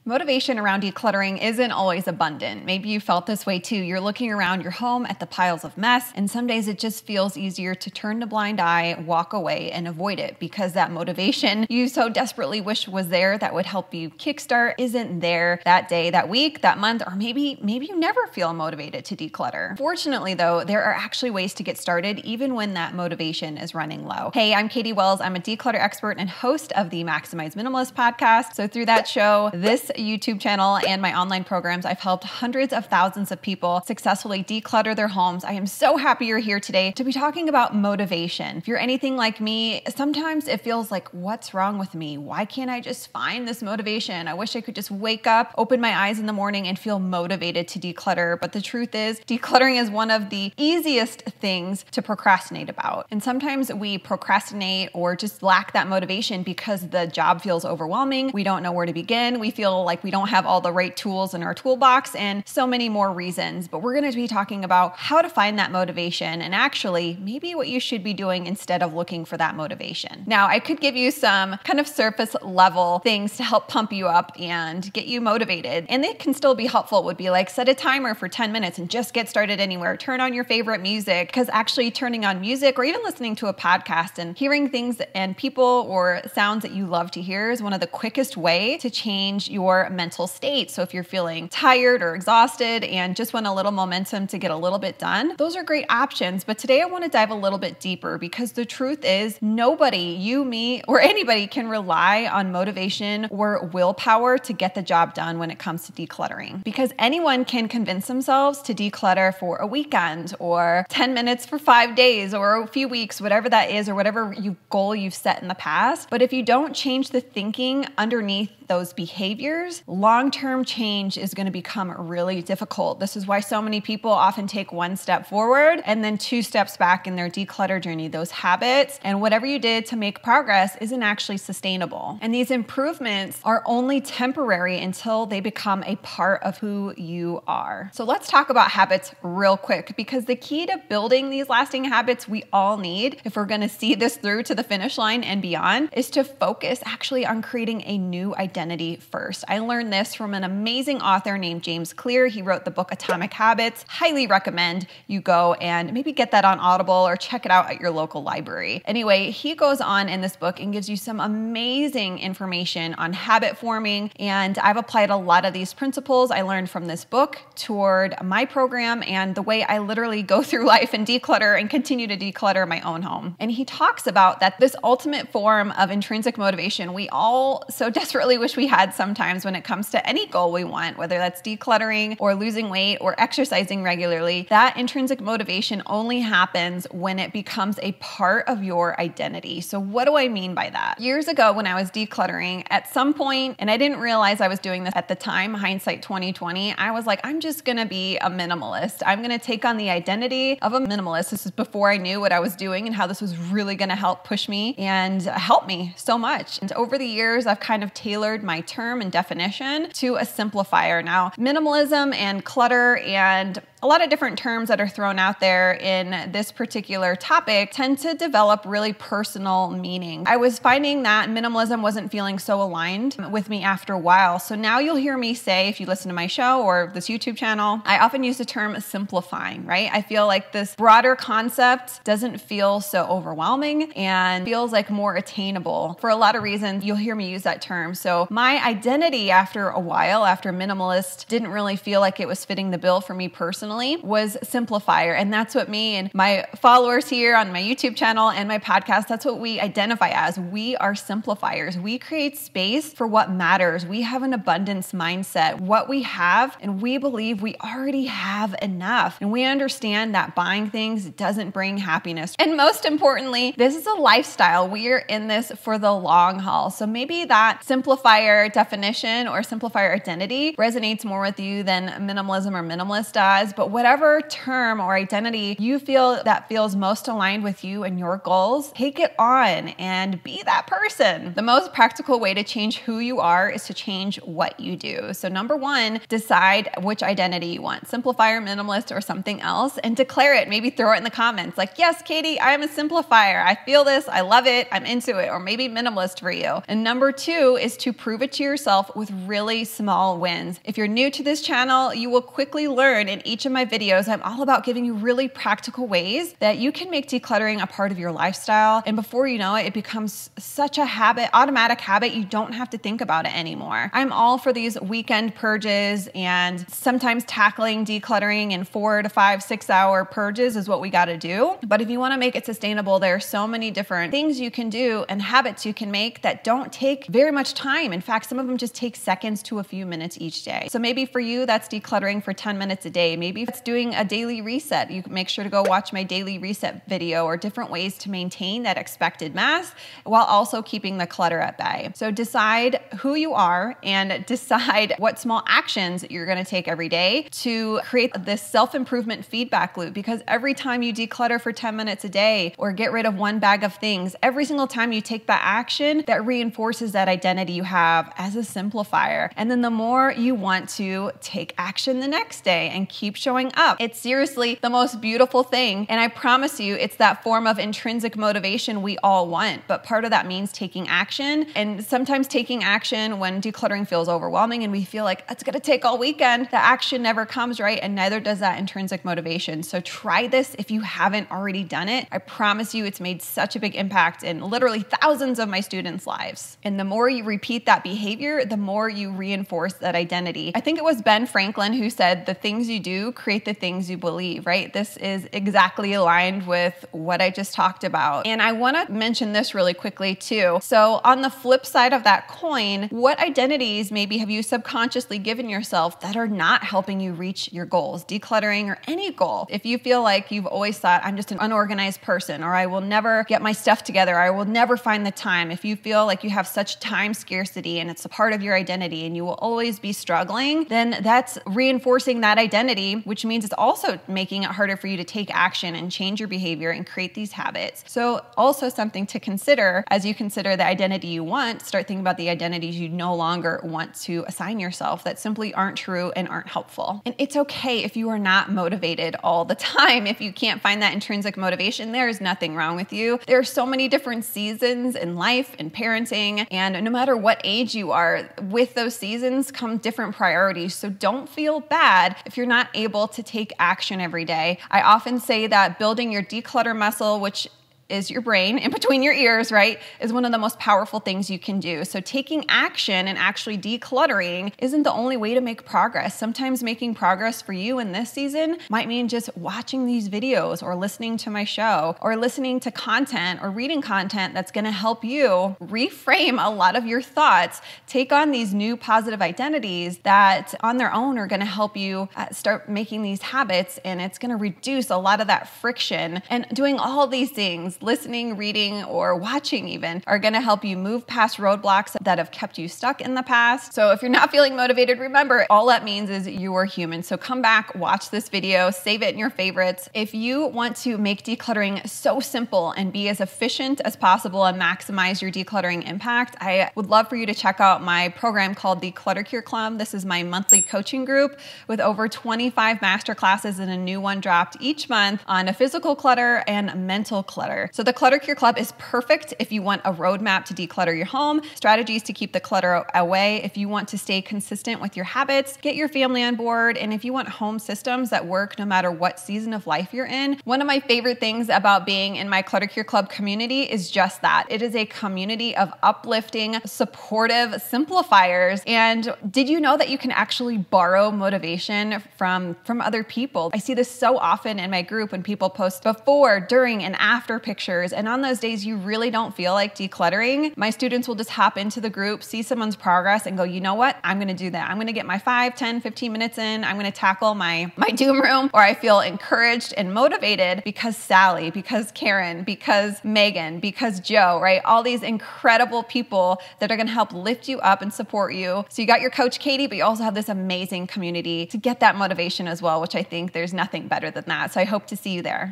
Motivation around decluttering isn't always abundant. Maybe you felt this way too. You're looking around your home at the piles of mess, and some days it just feels easier to turn a blind eye, walk away, and avoid it because that motivation you so desperately wish was there that would help you kickstart isn't there that day, that week, that month, or maybe you never feel motivated to declutter. Fortunately though, there are actually ways to get started even when that motivation is running low. Hey, I'm Katie Wells. I'm a declutter expert and host of the Maximize Minimalist podcast. So through that show, this YouTube channel and my online programs, I've helped hundreds of thousands of people successfully declutter their homes. I am so happy you're here today to be talking about motivation. If you're anything like me, sometimes it feels like, what's wrong with me? Why can't I just find this motivation? I wish I could just wake up, open my eyes in the morning and feel motivated to declutter. But the truth is, decluttering is one of the easiest things to procrastinate about. And sometimes we procrastinate or just lack that motivation because the job feels overwhelming. We don't know where to begin. We feel like we don't have all the right tools in our toolbox and so many more reasons. But we're going to be talking about how to find that motivation and actually maybe what you should be doing instead of looking for that motivation. Now, I could give you some kind of surface level things to help pump you up and get you motivated. And they can still be helpful. It would be like set a timer for 10 minutes and just get started anywhere. Turn on your favorite music, because actually turning on music or even listening to a podcast and hearing things and people or sounds that you love to hear is one of the quickest way to change your mental state. So if you're feeling tired or exhausted and just want a little momentum to get a little bit done, those are great options. But today I want to dive a little bit deeper because the truth is nobody, you, me, or anybody can rely on motivation or willpower to get the job done when it comes to decluttering. Because anyone can convince themselves to declutter for a weekend or 10 minutes for 5 days or a few weeks, whatever that is, or whatever goal you've set in the past. But if you don't change the thinking underneath those behaviors, long-term change is going to become really difficult. This is why so many people often take one step forward and then 2 steps back in their declutter journey. Those habits and whatever you did to make progress isn't actually sustainable. And these improvements are only temporary until they become a part of who you are. So let's talk about habits real quick, because the key to building these lasting habits we all need, if we're going to see this through to the finish line and beyond, is to focus actually on creating a new identity first. I learned this from an amazing author named James Clear. He wrote the book Atomic Habits. Highly recommend you go and maybe get that on Audible or check it out at your local library. Anyway, he goes on in this book and gives you some amazing information on habit forming, and I've applied a lot of these principles I learned from this book toward my program and the way I literally go through life and declutter and continue to declutter my own home. And he talks about that this ultimate form of intrinsic motivation we all so desperately wish we had sometimes when it comes to any goal we want, whether that's decluttering or losing weight or exercising regularly. That intrinsic motivation only happens when it becomes a part of your identity. So what do I mean by that? Years ago when I was decluttering, at some point, and I didn't realize I was doing this at the time, hindsight 2020, I was like, I'm just gonna be a minimalist. I'm gonna take on the identity of a minimalist. This is before I knew what I was doing and how this was really gonna help push me and help me so much. And over the years, I've kind of tailored my term and definition to a simplifier. Now, minimalism and clutter and a lot of different terms that are thrown out there in this particular topic tend to develop really personal meaning. I was finding that minimalism wasn't feeling so aligned with me after a while. So now you'll hear me say, if you listen to my show or this YouTube channel, I often use the term simplifying, right? I feel like this broader concept doesn't feel so overwhelming and feels like more attainable. For a lot of reasons, you'll hear me use that term. So my identity after a while, after minimalist, didn't really feel like it was fitting the bill for me personally, was simplifier. And that's what me and my followers here on my YouTube channel and my podcast, that's what we identify as. We are simplifiers. We create space for what matters. We have an abundance mindset. What we have, and we believe we already have enough. And we understand that buying things doesn't bring happiness. And most importantly, this is a lifestyle. We are in this for the long haul. So maybe that simplifier definition or simplifier identity resonates more with you than minimalism or minimalist does. but whatever term or identity you feel that feels most aligned with you and your goals, take it on and be that person. The most practical way to change who you are is to change what you do. So number one, decide which identity you want, simplifier, minimalist, or something else, and declare it. Maybe throw it in the comments like, yes, Katie, I'm a simplifier. I feel this, I love it, I'm into it, or maybe minimalist for you. And number two is to prove it to yourself with really small wins. If you're new to this channel, you will quickly learn in each of my videos, I'm all about giving you really practical ways that you can make decluttering a part of your lifestyle. And before you know it, it becomes such a habit, automatic habit, you don't have to think about it anymore. I'm all for these weekend purges, and sometimes tackling decluttering in 4 to 5, 6 hour purges is what we got to do. But if you want to make it sustainable, there are so many different things you can do and habits you can make that don't take very much time. In fact, some of them just take seconds to a few minutes each day. So maybe for you, that's decluttering for 10 minutes a day. Maybe it's doing a daily reset. You can make sure to go watch my daily reset video, or different ways to maintain that expected mass while also keeping the clutter at bay. So decide who you are and decide what small actions you're going to take every day to create this self-improvement feedback loop, because every time you declutter for 10 minutes a day or get rid of one bag of things, every single time you take that action, that reinforces that identity you have as a simplifier. And then the more you want to take action the next day and keep showing up. It's seriously the most beautiful thing. And I promise you, it's that form of intrinsic motivation we all want. But part of that means taking action. And sometimes taking action when decluttering feels overwhelming and we feel like it's going to take all weekend, the action never comes, right? And neither does that intrinsic motivation. So try this if you haven't already done it. I promise you, it's made such a big impact in literally thousands of my students' lives. And the more you repeat that behavior, the more you reinforce that identity. I think it was Ben Franklin who said, the things you do create the things you believe, right? This is exactly aligned with what I just talked about. And I want to mention this really quickly too. So on the flip side of that coin, what identities maybe have you subconsciously given yourself that are not helping you reach your goals, decluttering or any goal? If you feel like you've always thought, I'm just an unorganized person, or I will never get my stuff together, I will never find the time. If you feel like you have such time scarcity and it's a part of your identity and you will always be struggling, then that's reinforcing that identity, which means it's also making it harder for you to take action and change your behavior and create these habits. So also something to consider as you consider the identity you want, start thinking about the identities you no longer want to assign yourself that simply aren't true and aren't helpful. And it's okay if you are not motivated all the time. If you can't find that intrinsic motivation, there is nothing wrong with you. There are so many different seasons in life and parenting, and no matter what age you are, with those seasons come different priorities. So don't feel bad if you're not able to take action every day. I often say that building your declutter muscle, which is your brain in between your ears, right, is one of the most powerful things you can do. So taking action and actually decluttering isn't the only way to make progress. Sometimes making progress for you in this season might mean just watching these videos or listening to my show or listening to content or reading content that's going to help you reframe a lot of your thoughts, take on these new positive identities that on their own are going to help you start making these habits, and it's going to reduce a lot of that friction. And doing all these things, listening, reading, or watching even, are going to help you move past roadblocks that have kept you stuck in the past. So if you're not feeling motivated, remember, all that means is you are human. So come back, watch this video, save it in your favorites. If you want to make decluttering so simple and be as efficient as possible and maximize your decluttering impact, I would love for you to check out my program called the Clutter Cure Club. This is my monthly coaching group with over 25 masterclasses and a new one dropped each month on a physical clutter and mental clutter. So the Clutter Cure Club is perfect if you want a roadmap to declutter your home, strategies to keep the clutter away, if you want to stay consistent with your habits, get your family on board, and if you want home systems that work no matter what season of life you're in. One of my favorite things about being in my Clutter Cure Club community is just that. It is a community of uplifting, supportive simplifiers. And did you know that you can actually borrow motivation from other people? I see this so often in my group when people post before, during, and after pictures pictures. And on those days you really don't feel like decluttering, my students will just hop into the group, see someone's progress and go, you know what? I'm going to do that. I'm going to get my 5, 10, 15 minutes in. I'm going to tackle my doom room, or I feel encouraged and motivated because Sally, because Karen, because Megan, because Joe, right? All these incredible people that are going to help lift you up and support you. So you got your coach Katie, but you also have this amazing community to get that motivation as well, which I think there's nothing better than that. So I hope to see you there.